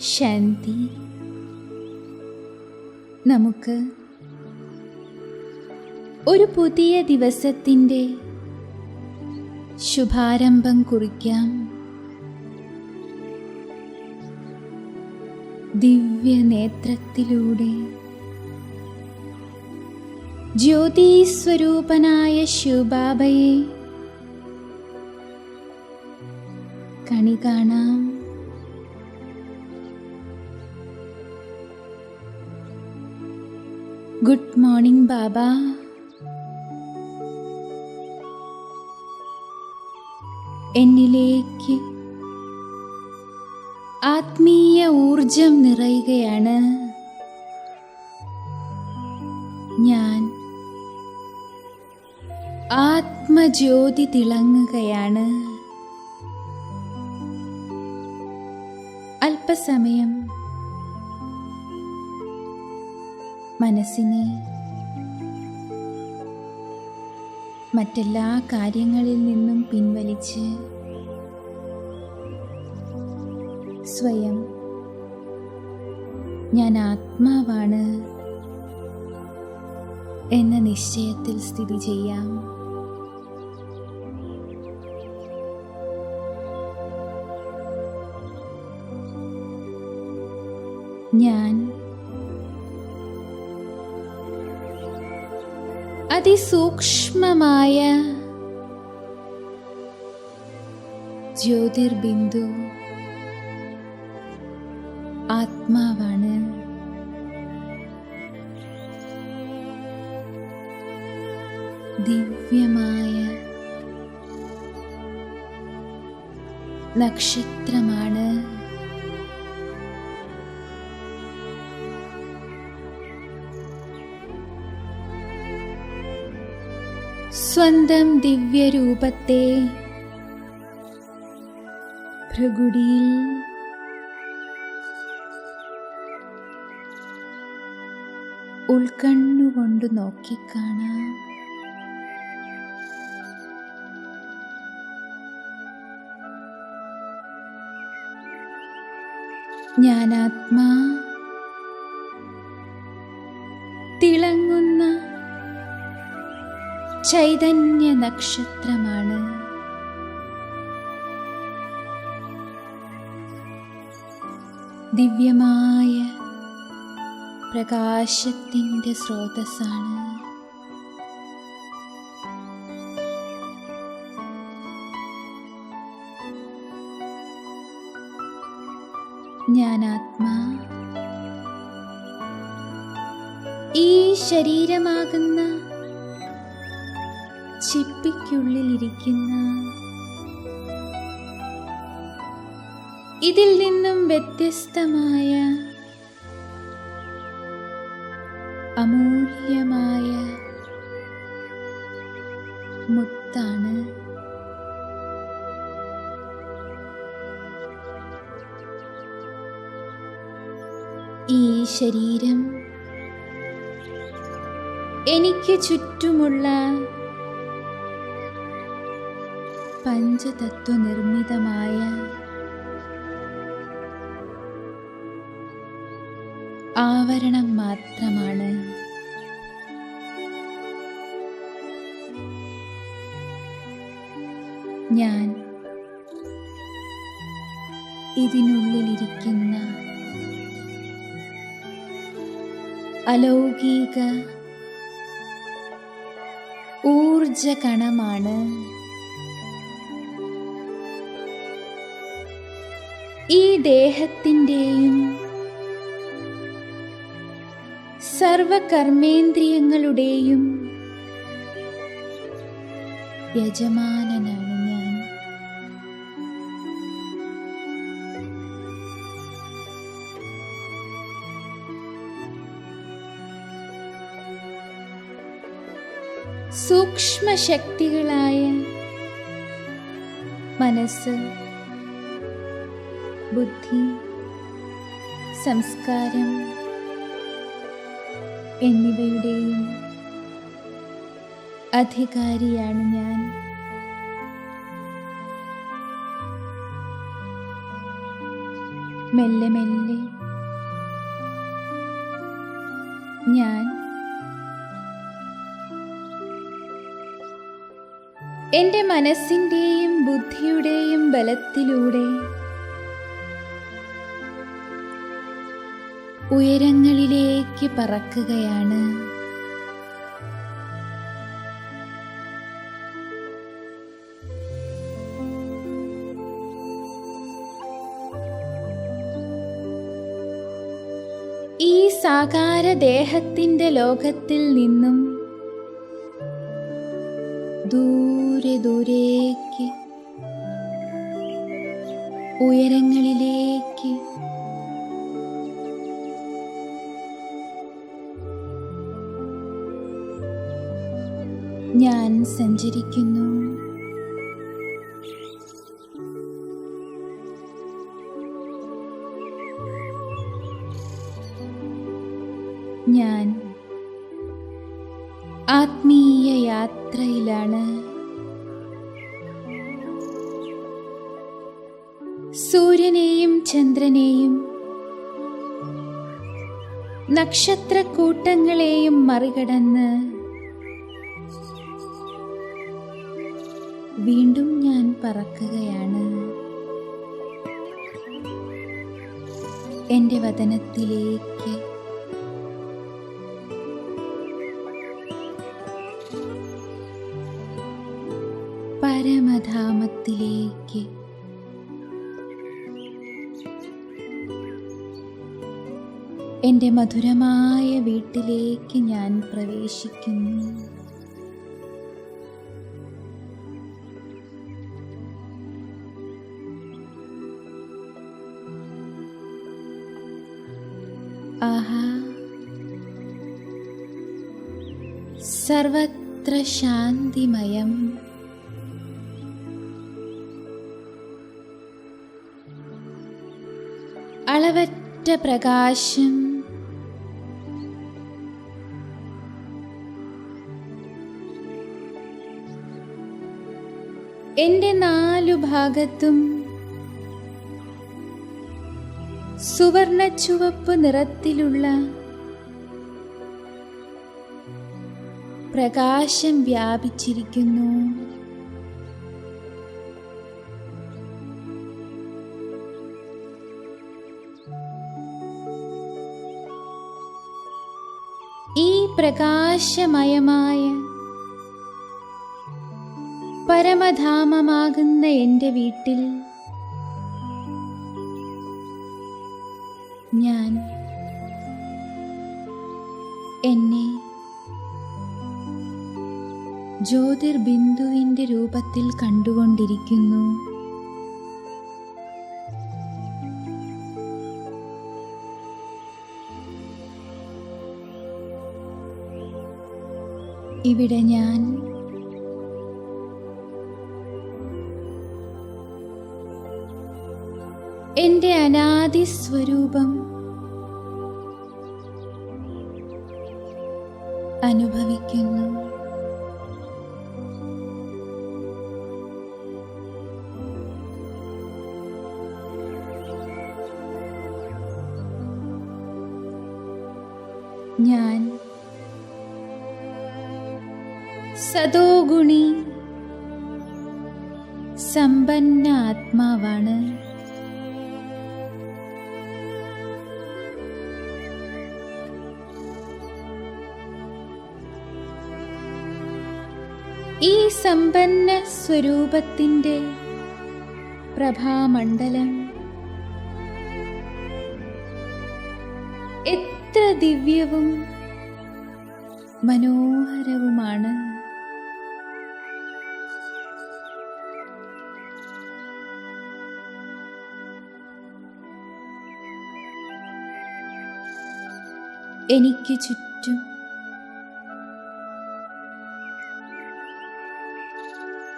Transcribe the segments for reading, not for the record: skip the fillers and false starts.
ശാന്തി. നമുക്ക് ഒരു പുതിയ ദിവസത്തിൻ്റെ ശുഭാരംഭം കുറിക്കാം. ദിവ്യനേത്രത്തിലൂടെ ജ്യോതിസ്വരൂപനായ ശിവബാബയെ കണി കാണാം. ഗുഡ് മോർണിംഗ് ബാബ. എന്നിലേക്ക് ആത്മീയ ഊർജം നിറയുകയാണ്. ഞാൻ ആത്മജ്യോതി തിളങ്ങുകയാണ്. അല്പസമയം മനസ്സിനെ മറ്റെല്ലാ കാര്യങ്ങളിൽ നിന്നും പിൻവലിച്ച് സ്വയം ഞാൻ ആത്മാവാണ് എന്ന നിശ്ചയത്തിൽ സ്ഥിതി ചെയ്യാം. ഞാൻ അതിസൂക്ഷ്മമായ ജ്യോതിർബിന്ദു ആത്മാവാണ്. ദിവ്യമായ നക്ഷത്രമാണ്. സ്വന്തം ദിവ്യരൂപത്തെ ഭൃഗുടിയിൽ ഉൾക്കണ്ണുകൊണ്ട് നോക്കിക്കാണാം. ജ്ഞാനാത്മാ തിളങ്ങുന്ന ചൈതന്യ നക്ഷത്രമാണ്. ദിവ്യമായ പ്രകാശത്തിൻ്റെ സ്രോതസ്സാണ്. ജ്ഞാനാത്മാ ഈ ശരീരമാകുന്ന ചിപ്പിക്കുള്ളിലിരിക്കുന്ന ഇതിൽ നിന്നും വ്യത്യസ്തമായ അമൂല്യമായ മുത്താണ്. ഈ ശരീരം എനിക്ക് ചുറ്റുമുള്ള പഞ്ചതത്വ നിർമ്മിതമായ ആവരണം മാത്രമാണ്. ഞാൻ ഇതിനുള്ളിലിരിക്കുന്ന അലൗകിക ഊർജകണമാണ്. ഈ ദേഹത്തിൻ്റെയും സർവകർമ്മേന്ദ്രിയങ്ങളുടെയും യജമാനനാണ് ഞാൻ. സൂക്ഷ്മശക്തികളായ മനസ്സ്, ബുദ്ധി, സംസ്കാരം എന്നിവയുടെയും അധികാരിയാണ് ഞാൻ. മെല്ലെ മെല്ലെ ഞാൻ എൻ്റെ മനസ്സിൻ്റെയും ബുദ്ധിയുടെയും ബലത്തിലൂടെ ഉയരങ്ങളിലേക്ക് പറക്കുകയാണ്. ഈ സാകാരദേഹത്തിൻ്റെ ലോകത്തിൽ നിന്നും ദൂരെ ദൂരേക്ക് ഉയരങ്ങളിലേക്ക് ഞാൻ സഞ്ചരിക്കുന്നു. ഞാൻ ആത്മീയ യാത്രയിലാണ്. സൂര്യനെയും ചന്ദ്രനെയും നക്ഷത്രക്കൂട്ടങ്ങളെയും മറികടന്ന് വീണ്ടും ഞാൻ പറക്കുകയാണ്. എൻ്റെ വതനത്തിലേക്ക് പരമധാമത്തിലേക്ക് എൻ്റെ മധുരമായ വീട്ടിലേക്ക് ഞാൻ പ്രവേശിക്കുന്നു. ആഹാ, സർവത്ര ശാന്തിമയം. അളവറ്റ പ്രകാശം. എൻ്റെ നാലു ഭാഗത്തും സുവർണ ചുവപ്പ് നിറത്തിലുള്ള പ്രകാശം വ്യാപിച്ചിരിക്കുന്നു. ഈ പ്രകാശമയമായ പരമധാമമാകുന്ന എൻ്റെ വീട്ടിൽ ഞാൻ എന്നെ ജ്യോതിർബിന്ദുവിൻ്റെ രൂപത്തിൽ കണ്ടുകൊണ്ടിരിക്കുന്നു. ഇവിടെ ഞാൻ എൻ്റെ അനാദി സ്വരൂപം അനുഭവിക്കുന്നു. ഞാൻ സദോഗുണി സമ്പന്ന ആത്മാവാണ്. ഈ സമ്പന്ന സ്വരൂപത്തിൻ്റെ പ്രഭാമണ്ഡലം എത്ര ദിവ്യവും മനോഹരവുമാണ്. എനിക്ക് ചുറ്റും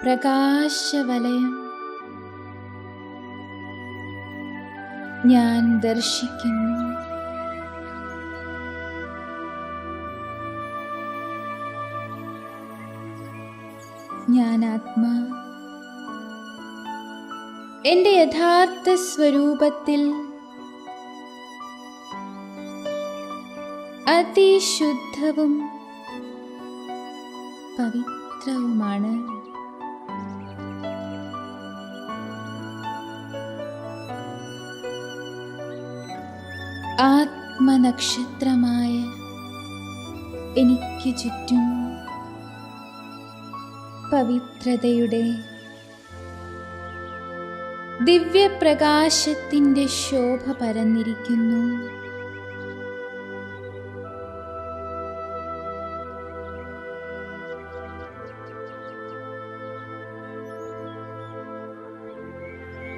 പ്രകാശവലയം ഞാൻ ദർശിക്കുന്നു. ഞാൻ ആത്മാ എൻ്റെ യഥാർത്ഥ സ്വരൂപത്തിൽ അതിശുദ്ധവും പവിത്രവുമാണ്. ആത്മനക്ഷത്രമായ എനിക്ക് ചുറ്റും പവിത്രതയുടെ ദിവ്യപ്രകാശത്തിൻ്റെ ശോഭ പരന്നിരിക്കുന്നു.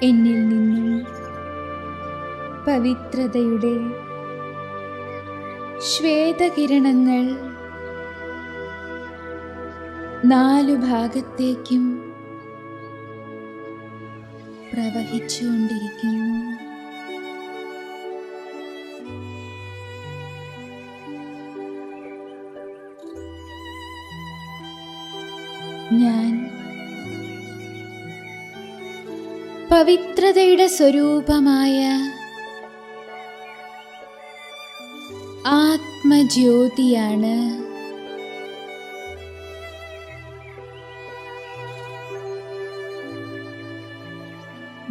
എന്നിൽ നിന്നും പവിത്രതയുടെ ശ്വേതകിരണങ്ങൾ നാലു ഭാഗത്തേക്കും പ്രവഹിച്ചുകൊണ്ടിരിക്കുന്നു. ഞാൻ പവിത്രതയുടെ സ്വരൂപമായ ആത്മജ്യോതിയാണ്.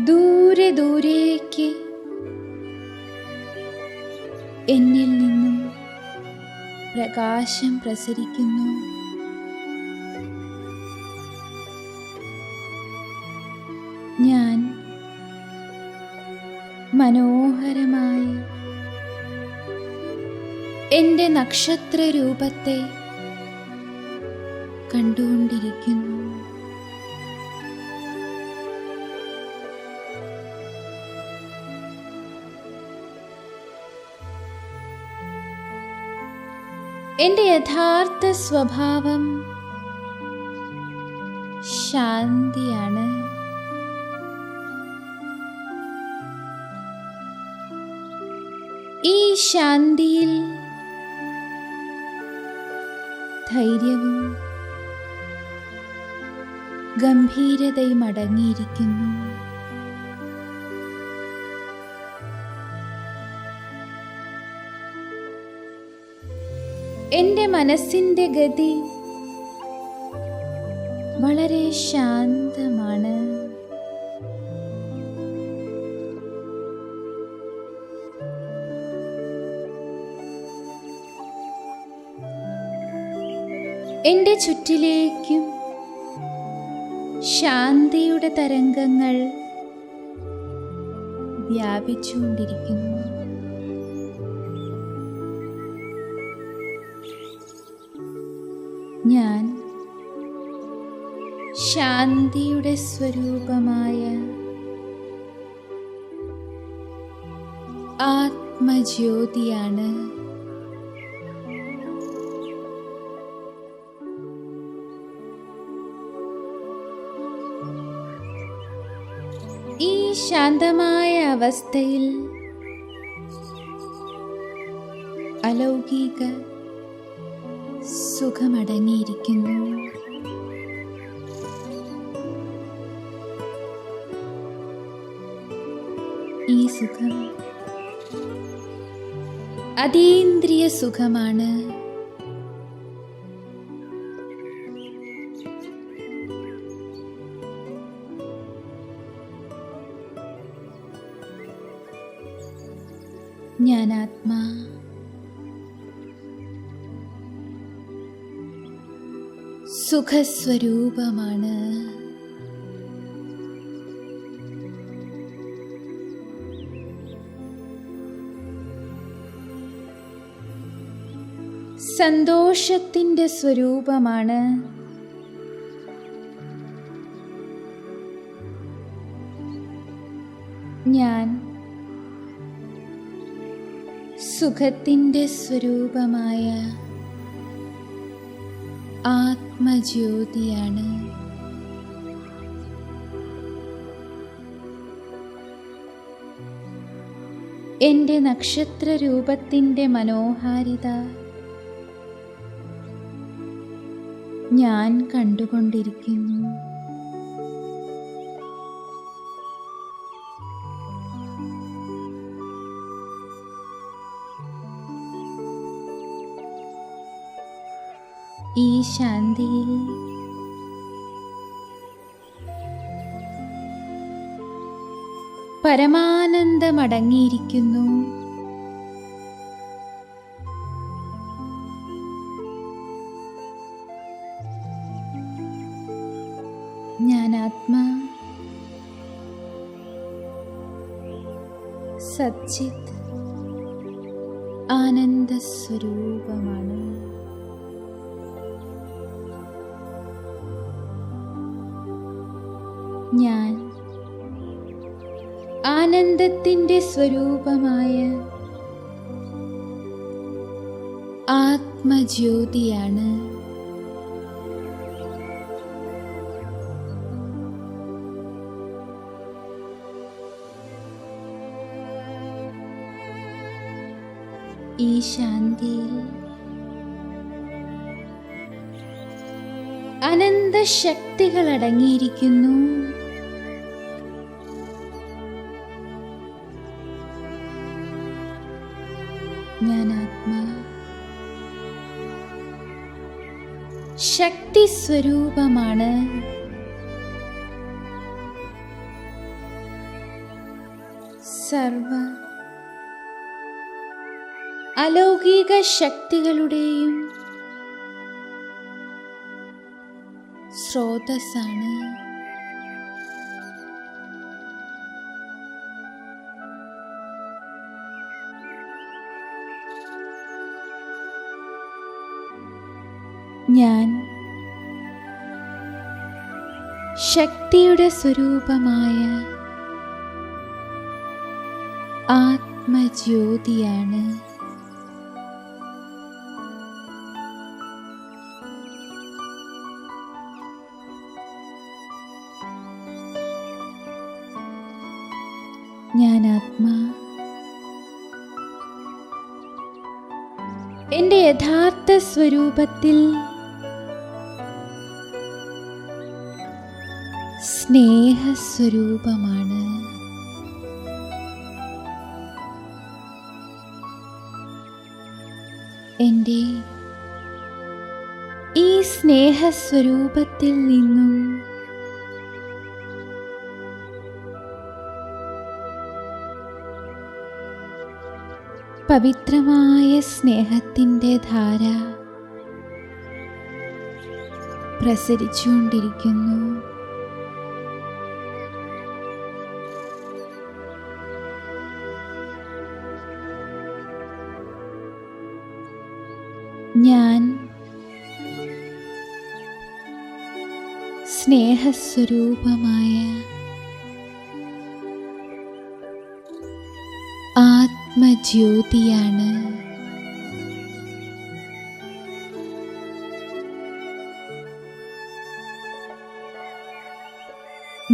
ദൂരെ ദൂരേക്ക് എന്നിൽ നിന്നും പ്രകാശം പ്രസരിക്കുന്നു. ഞാൻ മനോഹരമായ എൻ്റെ നക്ഷത്രരൂപത്തെ കണ്ടുകൊണ്ടിരിക്കുന്നു. എൻ്റെ യഥാർത്ഥ സ്വഭാവം ശാന്തിയാണ്. ഈ ശാന്തിയിൽ ധൈര്യവും ഗംഭീരതയും അടങ്ങിയിരിക്കുന്നു. എൻ്റെ മനസ്സിൻ്റെ ഗതി വളരെ ശാന്തമാണ്. എൻ്റെ ചുറ്റിലേക്കും ശാന്തിയുടെ തരംഗങ്ങൾ വ്യാപിച്ചുകൊണ്ടിരിക്കുന്നു. ഞാൻ ശാന്തിയുടെ സ്വരൂപമായ ആത്മജ്യോതിയാണ്. ഈ ശാന്തമായ അവസ്ഥയിൽ അലൗകിക സുഖമടങ്ങിയിരിക്കുന്നു. ഈ സുഖം അതീന്ദ്രിയ സുഖമാണ്. ഞാൻ ആത്മാ സുഖസ്വരൂപമാണ്. സന്തോഷത്തിൻ്റെ സ്വരൂപമാണ്. ഞാൻ സുഖത്തിൻ്റെ സ്വരൂപമായ ആത്മജ്യോതിയാണ്. എൻ്റെ നക്ഷത്രരൂപത്തിൻ്റെ മനോഹാരിത ഞാൻ കണ്ടുകൊണ്ടിരിക്കുന്നു. ഈ ശാന്തിയിൽ പരമാനന്ദമടങ്ങിയിരിക്കുന്നു. ഞാൻ ആത്മാ സച്ചിത് ആനന്ദസ്വരൂപമാണ്. ഞാൻ ആനന്ദത്തിൻ്റെ സ്വരൂപമായ ആത്മജ്യോതിയാണ്. ഈ ശാന്തിയിൽ അനന്തശക്തികൾ അടങ്ങിയിരിക്കുന്നു. ഞാൻ ആത്മാ ശക്തി സ്വരൂപമാണ്. സർവ അലൗകിക ശക്തികളുടെയും സ്രോതസ്സാണ്. ഞാൻ ശക്തിയുടെ സ്വരൂപമായ ആത്മജ്യോതിയാണ്. ഞാൻ ആത്മാ എൻ്റെ യഥാർത്ഥ സ്വരൂപത്തിൽ സ്നേഹസ്വരൂപമാണ്. എൻ്റെ ഈ സ്നേഹസ്വരൂപത്തിൽ നിന്നും പവിത്രമായ സ്നേഹത്തിൻ്റെ ധാര പ്രസരിച്ചുകൊണ്ടിരിക്കുന്നു. ഞാൻ സ്നേഹസ്വരൂപമായ ആത്മജ്യോതിയാണ്.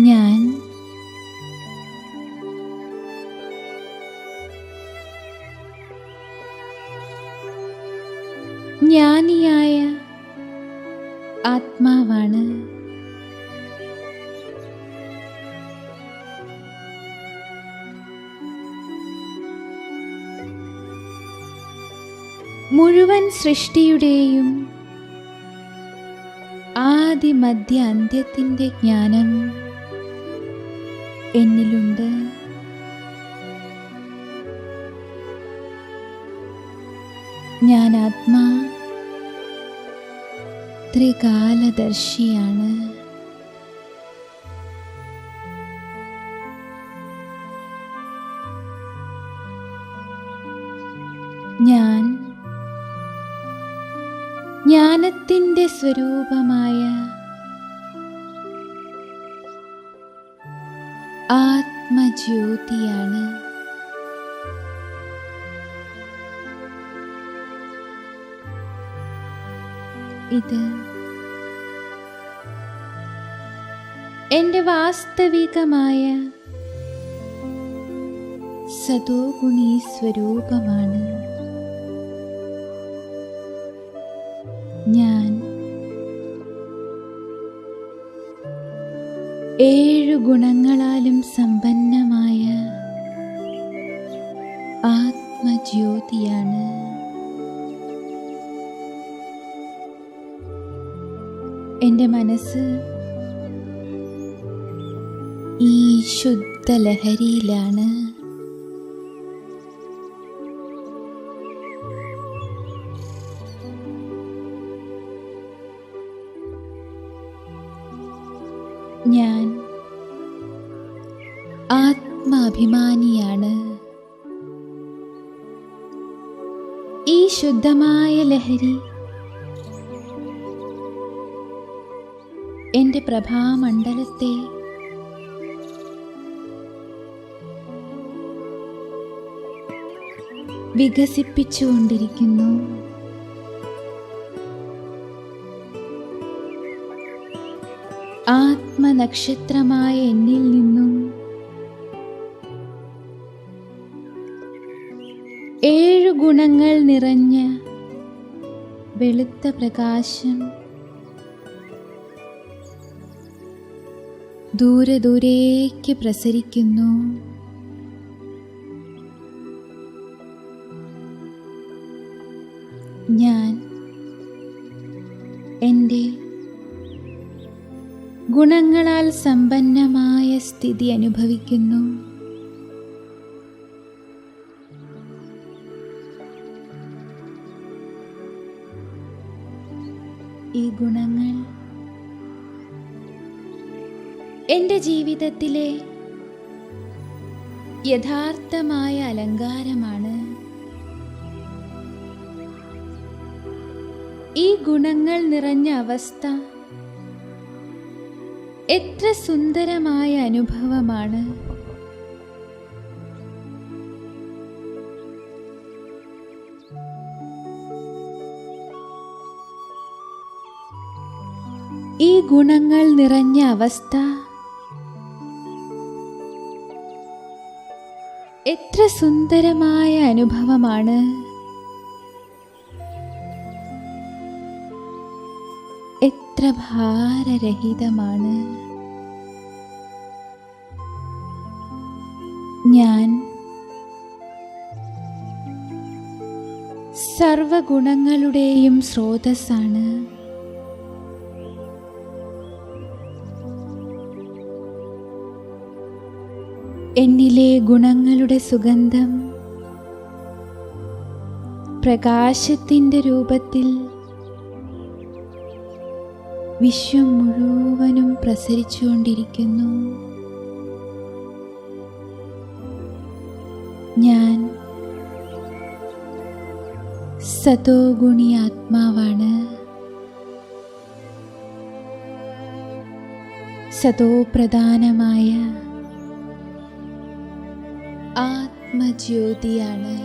ഞാൻ ജ്ഞാനിയായ ആത്മാവാണ്. മുഴുവൻ സൃഷ്ടിയുടെയും ആദി മധ്യ അന്ത്യത്തിൻ്റെ ജ്ഞാനം എന്നിലുണ്ട്. ഞാൻ ആത്മാ ത്രികാലദർശിയാണ്. ഞാൻ ജ്ഞാനത്തിൻ്റെ സ്വരൂപമായ ആത്മജ്യോതിയാണ്. ഇത് എൻ്റെ വാസ്തവികമായ സതോഗുണീ സ്വരൂപമാണ്. ഞാൻ 7 ഗുണങ്ങളാലും സമ്പന്നമായ ആത്മജ്യോതിയാണ്. എൻ്റെ മനസ്സ് ഈ ശുദ്ധലഹരിയിലാണ്. ഞാൻ ആത്മാഭിമാനിയാണ്. ഈ ശുദ്ധമായ ലഹരി എൻ്റെ പ്രഭാമണ്ഡലത്തെ വികസിപ്പിച്ചുകൊണ്ടിരിക്കുന്നു. ആത്മനക്ഷത്രമായ എന്നിൽ നിന്നും 7 ഗുണങ്ങൾ നിറഞ്ഞ വെളുത്ത പ്രകാശം ദൂരെ ദൂരേക്ക് പ്രസരിക്കുന്നു. ഞാൻ എൻ്റെ ഗുണങ്ങളാൽ സമ്പന്നമായ സ്ഥിതി അനുഭവിക്കുന്നു. ഈ ഗുണങ്ങൾ എൻ്റെ ജീവിതത്തിലെ യഥാർത്ഥമായ അലങ്കാരമാണ്. ഈ ഗുണങ്ങൾ നിറഞ്ഞ അവസ്ഥ എത്ര സുന്ദരമായ അനുഭവമാണ്. ഈ ഗുണങ്ങൾ നിറഞ്ഞ അവസ്ഥ എത്ര സുന്ദരമായ അനുഭവമാണ്. എത്ര ഭാരരഹിതമാണ്. ഞാൻ സർവഗുണങ്ങളുടെയും സ്രോതസ്സാണ്. എന്നിലെ ഗുണങ്ങളുടെ സുഗന്ധം പ്രകാശത്തിൻ്റെ രൂപത്തിൽ വിശ്വം മുഴുവനും പ്രസരിച്ചുകൊണ്ടിരിക്കുന്നു. ഞാൻ സതോഗുണി ആത്മാവാണ്. സതോപ്രധാനമായ ആത്മജ്യോതിയാണ്.